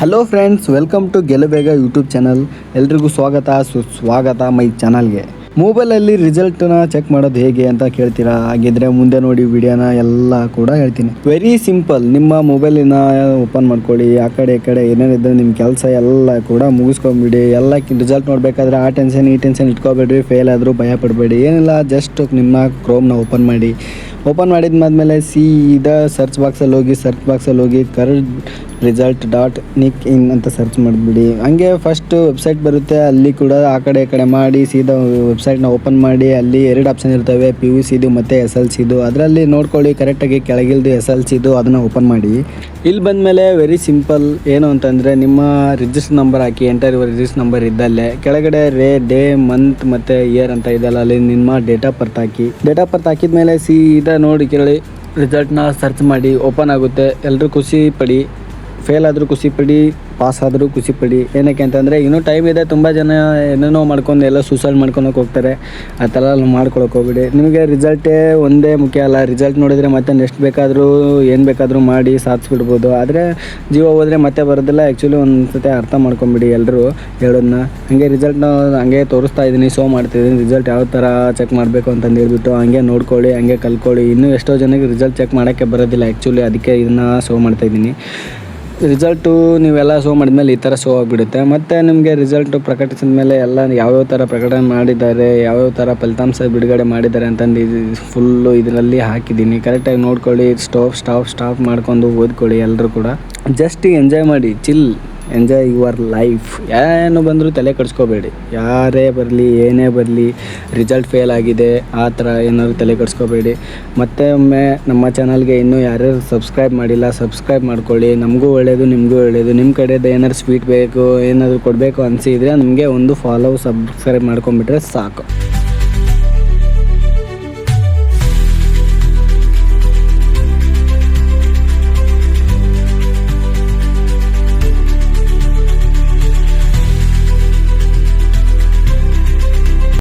Hello friends, welcome to ಗೆಲುಬೇಗ YouTube channel. ಎಲ್ರಿಗೂ ಸುಸ್ವಾಗತ ಮೈ ಚಾನಲ್ಗೆ. ಮೊಬೈಲಲ್ಲಿ ರಿಸಲ್ಟನ್ನ ಚೆಕ್ ಮಾಡೋದು ಹೇಗೆ ಅಂತ ಕೇಳ್ತೀರಾ? ಹಾಗಿದ್ರೆ ಮುಂದೆ ನೋಡಿ ವಿಡಿಯೋನ ಎಲ್ಲ ಕೂಡ ಹೇಳ್ತೀನಿ. Very simple. ನಿಮ್ಮ ಮೊಬೈಲಿನ ಓಪನ್ ಮಾಡ್ಕೊಳ್ಳಿ. ಆ ಕಡೆ ಈ ಕಡೆ ಏನೇನಿದ್ರೆ ನಿಮ್ಮ ಕೆಲಸ ಎಲ್ಲ ಕೂಡ ಮುಗಿಸ್ಕೊಂಬಿಡಿ. ಎಲ್ಲ ರಿಸಲ್ಟ್ ನೋಡಬೇಕಾದ್ರೆ ಆ ಟೆನ್ಷನ್ ಈ ಟೆನ್ಷನ್ ಇಟ್ಕೋಬೇಡ್ರಿ. ಫೇಲ್ ಆದರೂ ಭಯ ಪಡಬೇಡಿ. ಏನಿಲ್ಲ, ಜಸ್ಟ್ ನಿಮ್ಮ ಕ್ರೋಮ್ನ ಓಪನ್ ಮಾಡಿ. ಓಪನ್ ಮಾಡಿದ್ಮೇಲೆ ಸೀದಾ ಸರ್ಚ್ ಬಾಕ್ಸಲ್ಲಿ ಹೋಗಿ current-result.nic-in ಅಂತ ಸರ್ಚ್ ಮಾಡಿಬಿಡಿ. ಹಂಗೆ ಫಸ್ಟ್ ವೆಬ್ಸೈಟ್ ಬರುತ್ತೆ, ಅಲ್ಲಿ ಕೂಡ ಆ ಕಡೆ ಈ ಕಡೆ ಮಾಡಿ ಸೀದಾ ವೆಬ್ಸೈಟ್ನ ಓಪನ್ ಮಾಡಿ. ಅಲ್ಲಿ 2 ಆಪ್ಷನ್ ಇರ್ತವೆ, PUCದು ಮತ್ತು SLCದು. ಅದರಲ್ಲಿ ನೋಡ್ಕೊಳ್ಳಿ ಕರೆಕ್ಟಾಗಿ. ಕೆಳಗಿಲ್ದು SLCದು ಅದನ್ನು ಓಪನ್ ಮಾಡಿ. ಇಲ್ಲಿ ಬಂದಮೇಲೆ ವೆರಿ ಸಿಂಪಲ್. ಏನು ಅಂತಂದರೆ, ನಿಮ್ಮ ರಿಜಿಸ್ಟರ್ ನಂಬರ್ ಹಾಕಿ. ಎಂಟರ್ ಯುವರ್ ರಿಜಿಸ್ಟರ್ ನಂಬರ್ ಇದ್ದಲ್ಲೇ ಕೆಳಗಡೆ ಡೇ, ಮಂತ್ ಮತ್ತು ಇಯರ್ ಅಂತ ಇದೆಯಲ್ಲ, ಅಲ್ಲಿ ನಿಮ್ಮ ಡೇಟ್ ಆಫ್ ಬರ್ತ್ ಹಾಕಿ. ಡೇಟ್ ಆಫ್ ಬರ್ತ್ ಹಾಕಿದ್ಮೇಲೆ ಸೀದಾ ನೋಡಿ ಕೇಳಿ ರಿಸಲ್ಟ್ನ ಸರ್ಚ್ ಮಾಡಿ. ಓಪನ್ ಆಗುತ್ತೆ. ಎಲ್ಲರೂ ಖುಷಿ ಪಡಿ. ಫೇಲ್ ಆದರೂ ಖುಷಿ ಪಡಿ, ಪಾಸ್ ಆದರೂ ಖುಷಿ ಪಡಿ. ಏನಕ್ಕೆ ಅಂತಂದರೆ ಇನ್ನೂ ಟೈಮ್ ಇದೆ. ತುಂಬ ಜನ ಏನೇನೋ ಮಾಡ್ಕೊಂಡು ಎಲ್ಲ ಸೂಸೈಡ್ ಮಾಡ್ಕೊಳಕ್ಕೆ ಹೋಗ್ತಾರೆ. ಆ ಥರ ಮಾಡ್ಕೊಳಕ್ಕೆ ಹೋಗ್ಬಿಡಿ. ನಿಮಗೆ ರಿಸಲ್ಟೇ ಒಂದೇ ಮುಖ್ಯ ಅಲ್ಲ. ರಿಸಲ್ಟ್ ನೋಡಿದರೆ ಮತ್ತೆ ನೆಕ್ಸ್ಟ್ ಬೇಕಾದರೂ ಏನು ಬೇಕಾದರೂ ಮಾಡಿ ಸಾಧಿಸ್ಬಿಡ್ಬೋದು. ಆದರೆ ಜೀವ ಹೋದರೆ ಮತ್ತೆ ಬರೋದಿಲ್ಲ. ಆ್ಯಕ್ಚುಲಿ ಒಂದು ಸತಿ ಅರ್ಥ ಮಾಡ್ಕೊಂಬಿಡಿ ಎಲ್ಲರೂ ಹೇಳೋದನ್ನ. ಹಾಗೆ ರಿಸಲ್ಟ್ನ ಹಂಗೆ ತೋರಿಸ್ತಾ ಇದ್ದೀನಿ, ಶೋ ಮಾಡ್ತಿದ್ದೀನಿ. ರಿಸಲ್ಟ್ ಯಾವ ಥರ ಚೆಕ್ ಮಾಡಬೇಕು ಅಂತಂದು ಹೇಳ್ಬಿಟ್ಟು ಹಂಗೆ ನೋಡ್ಕೊಳ್ಳಿ, ಹಂಗೆ ಕಲ್ತ್ಕೊಳ್ಳಿ. ಇನ್ನೂ ಎಷ್ಟೋ ಜನಕ್ಕೆ ರಿಸಲ್ಟ್ ಚೆಕ್ ಮಾಡೋಕ್ಕೆ ಬರೋದಿಲ್ಲ ಆ್ಯಕ್ಚುಲಿ. ಅದಕ್ಕೆ ಇದನ್ನು ಶೋ ಮಾಡ್ತಾಯಿದ್ದೀನಿ. ರಿಸಲ್ಟು ನೀವೆಲ್ಲ ಶೋ ಮಾಡಿದ್ಮೇಲೆ ಈ ಥರ ಶೋ ಆಗಿಬಿಡುತ್ತೆ. ಮತ್ತು ನಿಮಗೆ ರಿಸಲ್ಟು ಪ್ರಕಟಿಸಿದ ಮೇಲೆ ಎಲ್ಲ ಯಾವ್ಯಾವ ಥರ ಪ್ರಕಟಣೆ ಮಾಡಿದ್ದಾರೆ, ಯಾವ್ಯಾವ ಥರ ಫಲಿತಾಂಶ ಬಿಡುಗಡೆ ಮಾಡಿದ್ದಾರೆ ಅಂತಂದು ಫುಲ್ಲು ಇದರಲ್ಲಿ ಹಾಕಿದ್ದೀನಿ. ಕರೆಕ್ಟಾಗಿ ನೋಡ್ಕೊಳ್ಳಿ. ಸ್ಟಾಪ್ ಮಾಡ್ಕೊಂಡು ಓದ್ಕೊಳ್ಳಿ. ಎಲ್ಲರೂ ಕೂಡ ಜಸ್ಟ್ ಎಂಜಾಯ್ ಮಾಡಿ. Enjoy your life. ಏನು ಬಂದರೂ ತಲೆ ಕೆಡಿಸ್ಕೋಬೇಡಿ. ಯಾರೇ ಬರಲಿ ಏನೇ ಬರಲಿ, ರಿಸಲ್ಟ್ ಫೇಲ್ ಆಗಿದೆ ಆ ಥರ ಏನಾದರೂ ತಲೆ ಕೆಡಿಸ್ಕೋಬೇಡಿ. ಮತ್ತೆ ಒಮ್ಮೆ ನಮ್ಮ ಚಾನಲ್ಗೆ ಇನ್ನೂ ಯಾರ್ಯಾರು ಸಬ್ಸ್ಕ್ರೈಬ್ ಮಾಡಿಲ್ಲ, ಸಬ್ಸ್ಕ್ರೈಬ್ ಮಾಡ್ಕೊಳ್ಳಿ. ನಮಗೂ ಒಳ್ಳೆಯದು, ನಿಮಗೂ ಒಳ್ಳೆಯದು. ನಿಮ್ಮ ಕಡೆಯಿಂದ ಏನಾದ್ರು ಸ್ವೀಟ್ ಬೇಕು, ಏನಾದರೂ ಕೊಡಬೇಕು ಅನಿಸಿದರೆ ನಮಗೆ ಒಂದು ಫಾಲೋ, ಸಬ್ಸ್ಕ್ರೈಬ್ ಮಾಡ್ಕೊಂಬಿಟ್ರೆ ಸಾಕು.